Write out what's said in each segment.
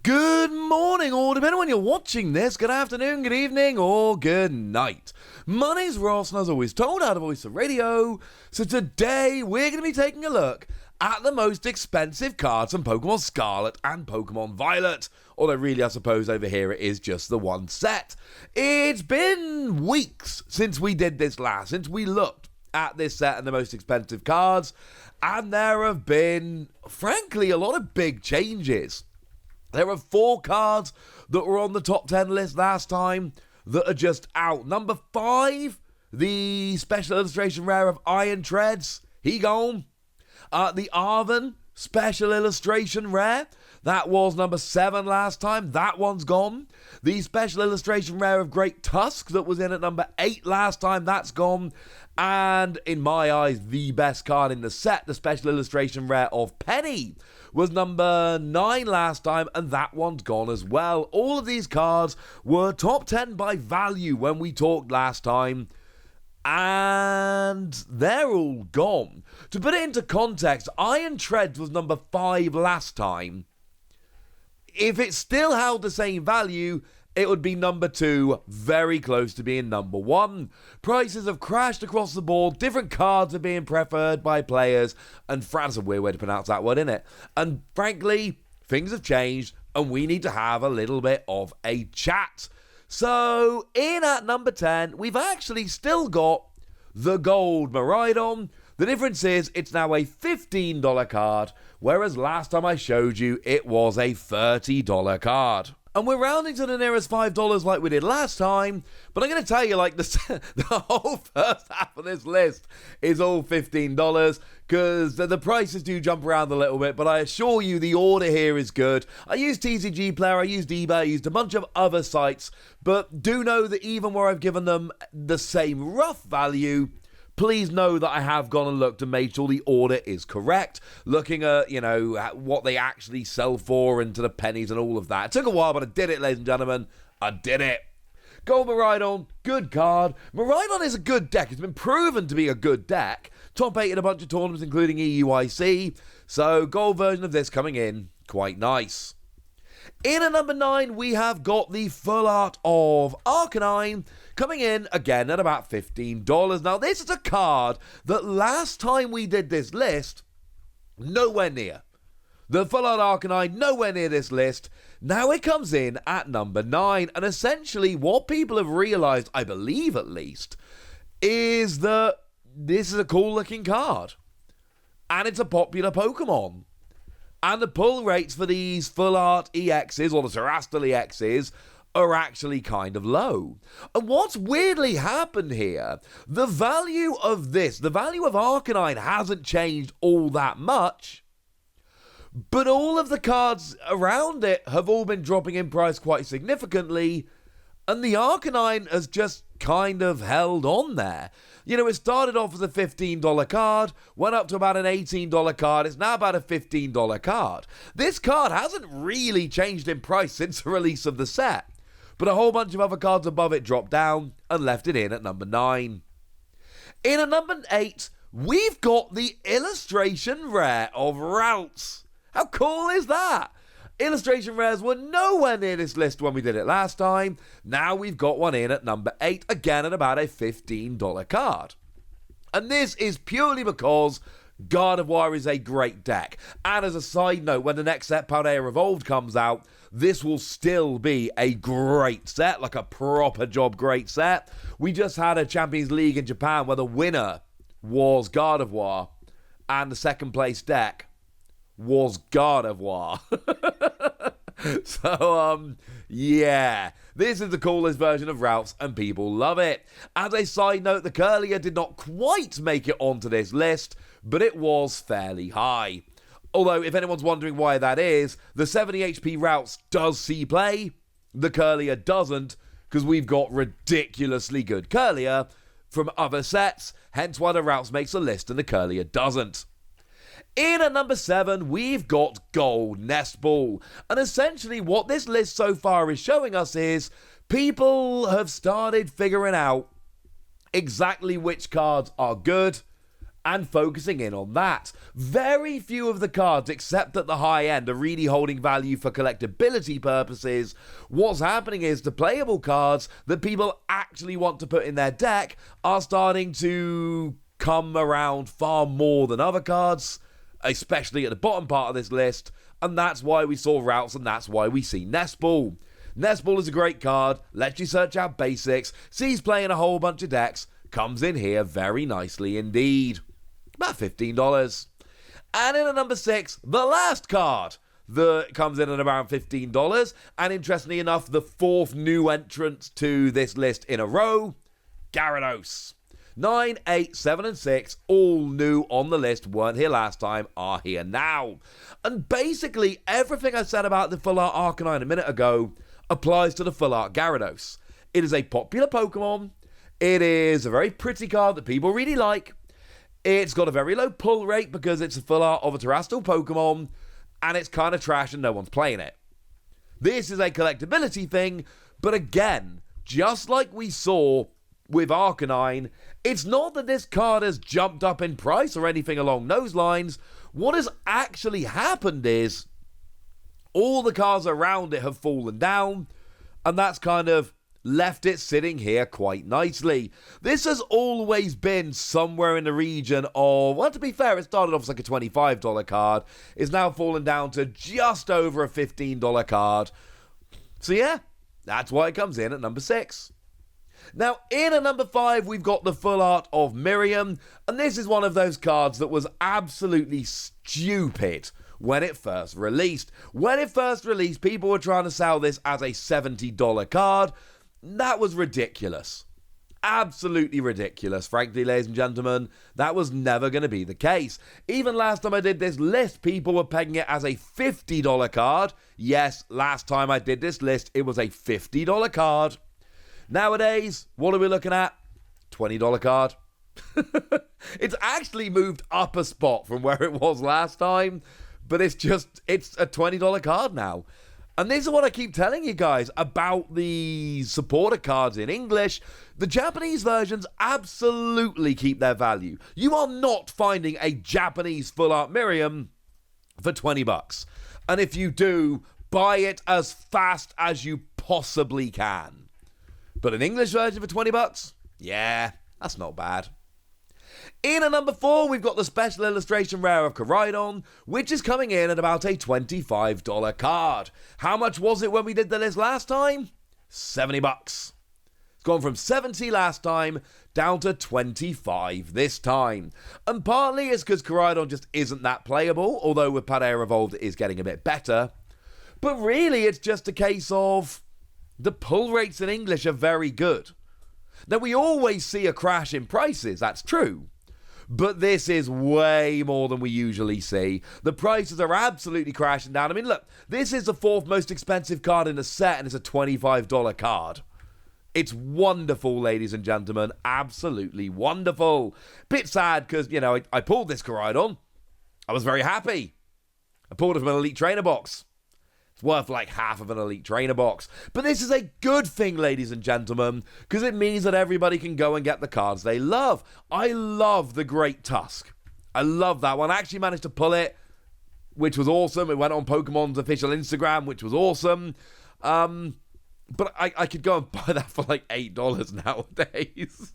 Good morning, or depending on when you're watching this, good afternoon, good evening, or good night. My name's Ross, and as always told, out of Voice of Radio. So today, we're going to be taking a look at the most expensive cards from Pokemon Scarlet and Pokemon Violet. Although really, I suppose over here it is just the one set. It's been weeks since we did this last, since we looked at this set and the most expensive cards, and there have been, frankly, a lot of big changes. There are 4 cards that were on the top 10 list last time that are just out. Number 5, the special illustration rare of Iron Treads. He gone. The Arven special illustration rare. That was number 7 last time. That one's gone. The special illustration rare of Great Tusk that was in at number 8 last time. That's gone. And in my eyes, the best card in the set, the special illustration rare of Penny, was number 9 last time, and that one's gone as well. All of these cards were top 10 by value when we talked last time, and they're all gone. To put it into context, Iron Treads was number 5 last time. If it still held the same value, it would be number 2, very close to being number 1. Prices have crashed across the board, different cards are being preferred by players, and that's a weird way to pronounce that word, isn't it? And frankly, things have changed, and we need to have a little bit of a chat. So, in at number 10, we've actually still got the gold Miraidon. The difference is it's now a $15 card, whereas last time I showed you it was a $30 card. And we're rounding to the nearest $5 like we did last time, but I'm going to tell you, like, the whole first half of this list is all $15, because the prices do jump around a little bit, but I assure you the order here is good. I used TCG Player, I used eBay, I used a bunch of other sites, but do know that even where I've given them the same rough value, please know that I have gone and looked and made sure the order is correct, looking at, at what they actually sell for and to the pennies and all of that. It took a while, but I did it, ladies and gentlemen. I did it. Gold Miraidon, good card. Miraidon is a good deck. It's been proven to be a good deck. Top 8 in a bunch of tournaments, including EUIC. So, gold version of this coming in. Quite nice. In at number 9, we have got the full art of Arcanine, coming in again at about $15. Now, this is a card that last time we did this list, nowhere near. The full art Arcanine, nowhere near this list. Now it comes in at number 9. And essentially, what people have realized, I believe at least, is that this is a cool looking card. And it's a popular Pokemon. And the pull rates for these full art EXs, or the Terastal EXs, are actually kind of low. And what's weirdly happened here, the value of this, the value of Arcanine hasn't changed all that much, but all of the cards around it have all been dropping in price quite significantly, and the Arcanine has just kind of held on there. It started off as a $15 card, went up to about an $18 card, it's now about a $15 card. This card hasn't really changed in price since the release of the set, but a whole bunch of other cards above it dropped down and left it in at number 9. In at number 8, we've got the illustration rare of RALTS. How cool is that? Illustration rares were nowhere near this list when we did it last time. Now we've got one in at number 8, again at about a $15 card. And this is purely because Gardevoir is a great deck. And as a side note, when the next set, Paldea Evolved, comes out, this will still be a great set, like a proper job great set. We just had a Champions League in Japan where the winner was Gardevoir and the second place deck was Gardevoir. So, yeah, this is the coolest version of RALTS and people love it. As a side note, the Curlier did not quite make it onto this list, but it was fairly high. Although, if anyone's wondering why that is, the 70 HP RALTS does see play, the Curlier doesn't, because we've got ridiculously good Curlier from other sets, hence why the RALTS makes a list and the Curlier doesn't. In at number 7, we've got Gold Nest Ball. And essentially what this list so far is showing us is people have started figuring out exactly which cards are good and focusing in on that. Very few of the cards, except at the high end, are really holding value for collectability purposes. What's happening is the playable cards that people actually want to put in their deck are starting to come around far more than other cards, especially at the bottom part of this list, and that's why we saw RALTS, and that's why we see Nest Ball. Nest Ball is a great card, lets you search out basics, sees play in a whole bunch of decks, comes in here very nicely indeed. About $15. And in at number 6, the last card that comes in at around $15, and interestingly enough, the 4th new entrant to this list in a row, Gyarados. 9, 8, 7, and 6, all new on the list, weren't here last time, are here now. And basically, everything I said about the Full Art Arcanine a minute ago applies to the Full Art Gyarados. It is a popular Pokemon. It is a very pretty card that people really like. It's got a very low pull rate because it's a full art of a terrestrial Pokemon, and it's kind of trash and no one's playing it. This is a collectability thing, but again, just like we saw with Arcanine, it's not that this card has jumped up in price or anything along those lines. What has actually happened is all the cards around it have fallen down, and that's kind of left it sitting here quite nicely. This has always been somewhere in the region of, well, to be fair, it started off as like a $25 card. It's now fallen down to just over a $15 card. So yeah, that's why it comes in at number 6. Now, in at number 5, we've got the full art of Miriam, and this is one of those cards that was absolutely stupid when it first released. When it first released, people were trying to sell this as a $70 card. That was ridiculous. Absolutely ridiculous, frankly, ladies and gentlemen. That was never going to be the case. Even last time I did this list, people were pegging it as a $50 card. Yes, last time I did this list, it was a $50 card. Nowadays, what are we looking at? $20 card. It's actually moved up a spot from where it was last time, but it's a $20 card now. And this is what I keep telling you guys about the supporter cards in English. The Japanese versions absolutely keep their value. You are not finding a Japanese full art Miriam for $20. And if you do, buy it as fast as you possibly can. But an English version for $20? Yeah, that's not bad. In at number 4, we've got the special illustration rare of KORAIDON, which is coming in at about a $25 card. How much was it when we did the list last time? $70. It's gone from 70 last time down to 25 this time. And partly it's because KORAIDON just isn't that playable, although with Paldea Evolved it is getting a bit better. But really it's just a case of the pull rates in English are very good. Now, we always see a crash in prices, that's true. But this is way more than we usually see. The prices are absolutely crashing down. I mean, look, this is the 4th most expensive card in the set, and it's a $25 card. It's wonderful, ladies and gentlemen. Absolutely wonderful. Bit sad because, I pulled this KORAIDON. I was very happy. I pulled it from an Elite Trainer box. It's worth like half of an Elite Trainer box. But this is a good thing, ladies and gentlemen, because it means that everybody can go and get the cards they love. I love the Great Tusk. I love that one. I actually managed to pull it, which was awesome. It went on Pokemon's official Instagram, which was awesome. But I could go and buy that for like $8 nowadays.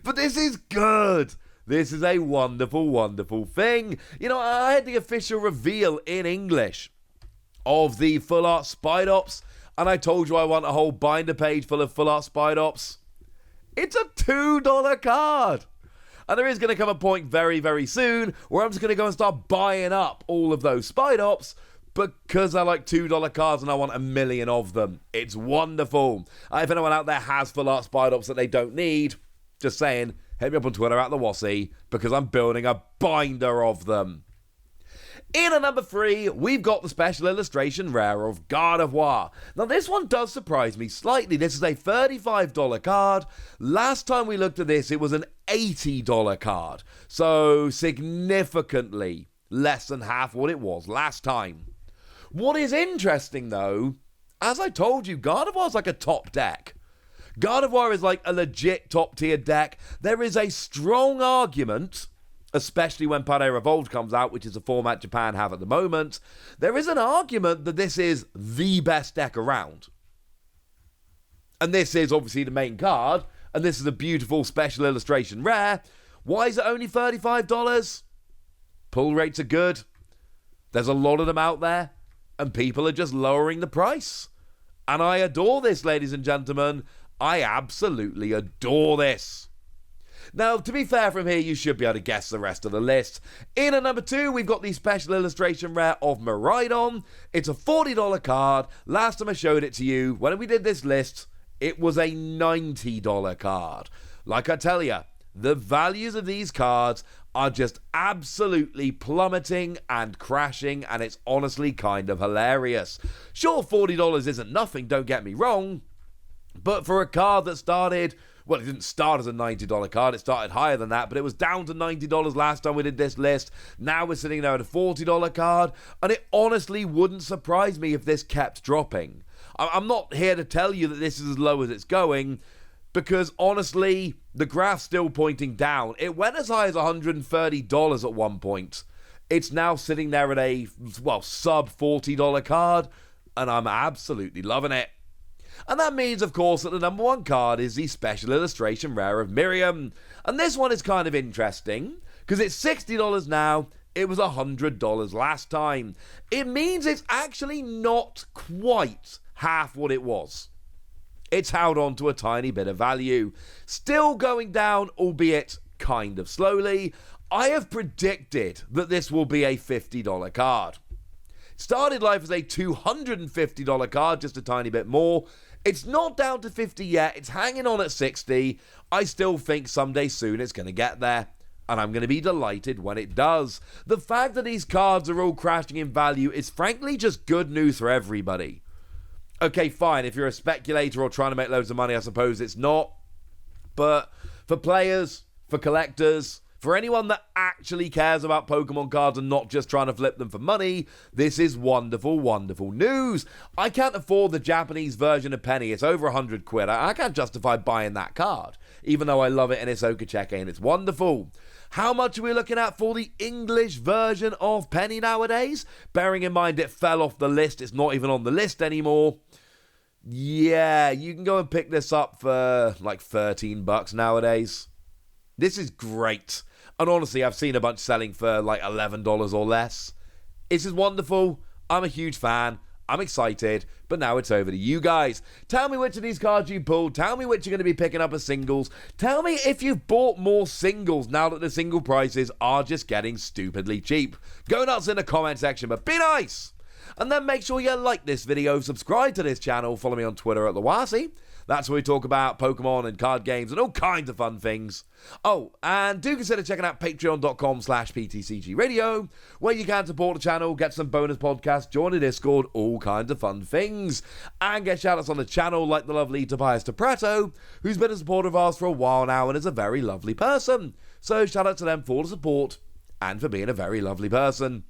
But this is good. This is a wonderful, wonderful thing. I had the official reveal in English of the Full Art Spidops, and I told you I want a whole binder page full of Full Art Spidops. It's a $2 card. And there is going to come a point very, very soon where I'm just going to go and start buying up all of those Spidops because I like $2 cards and I want a million of them. It's wonderful. If anyone out there has Full Art Spidops that they don't need, just saying, hit me up on Twitter at the Wassy because I'm building a binder of them. In at number 3, we've got the special illustration rare of Gardevoir. Now, this one does surprise me slightly. This is a $35 card. Last time we looked at this, it was an $80 card. So, significantly less than half what it was last time. What is interesting, though, as I told you, Gardevoir's like a top deck. Gardevoir is like a legit top-tier deck. There is a strong argument especially when Pare Revolved comes out, which is a format Japan have at the moment, there is an argument that this is the best deck around. And this is obviously the main card, and this is a beautiful special illustration rare. Why is it only $35? Pull rates are good. There's a lot of them out there, and people are just lowering the price. And I adore this, ladies and gentlemen. I absolutely adore this. Now, to be fair from here, you should be able to guess the rest of the list. In at number 2, we've got the special illustration rare of Miraidon. It's a $40 card. Last time I showed it to you, when we did this list, it was a $90 card. Like I tell you, the values of these cards are just absolutely plummeting and crashing, and it's honestly kind of hilarious. Sure, $40 isn't nothing, don't get me wrong, but for a card that started, well, it didn't start as a $90 card, it started higher than that, but it was down to $90 last time we did this list. Now we're sitting there at a $40 card, and it honestly wouldn't surprise me if this kept dropping. I'm not here to tell you that this is as low as it's going, because honestly, the graph's still pointing down. It went as high as $130 at one point. It's now sitting there at a, well, sub $40 card, and I'm absolutely loving it. And that means, of course, that the number 1 card is the special illustration rare of Miriam. And this one is kind of interesting, because it's $60 now. It was $100 last time. It means it's actually not quite half what it was. It's held on to a tiny bit of value. Still going down, albeit kind of slowly. I have predicted that this will be a $50 card. Started life as a $250 card, just a tiny bit more. It's not down to 50 yet. It's hanging on at 60. I still think someday soon it's going to get there, and I'm going to be delighted when it does. The fact that these cards are all crashing in value is frankly just good news for everybody. Okay, fine, if you're a speculator or trying to make loads of money, I suppose it's not. But for players, for collectors, for anyone that actually cares about Pokemon cards and not just trying to flip them for money, this is wonderful, wonderful news. I can't afford the Japanese version of Penny. It's over 100 quid. I can't justify buying that card, even though I love it and it's Okacheke and it's wonderful. How much are we looking at for the English version of Penny nowadays? Bearing in mind it fell off the list, it's not even on the list anymore. Yeah, you can go and pick this up for like $13 nowadays. This is great. And honestly, I've seen a bunch selling for like $11 or less. This is wonderful. I'm a huge fan. I'm excited, but now it's over to you guys. Tell me which of these cards you pulled. Tell me which you're going to be picking up as singles. Tell me if you've bought more singles now that the single prices are just getting stupidly cheap. Go nuts in the comment section, but be nice. And then make sure you like this video, subscribe to this channel, follow me on Twitter at TheWasi. That's where we talk about Pokemon and card games and all kinds of fun things. Oh, and do consider checking out patreon.com/PTCGradio, where you can support the channel, get some bonus podcasts, join the Discord, all kinds of fun things. And get shoutouts on the channel like the lovely Tobias Toprato, who's been a supporter of ours for a while now and is a very lovely person. So shout out to them for the support and for being a very lovely person.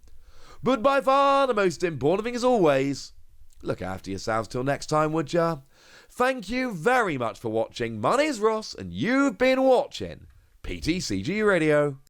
But by far the most important thing as always, look after yourselves till next time, would ya? Thank you very much for watching. My name is Ross, and you've been watching PTCG Radio.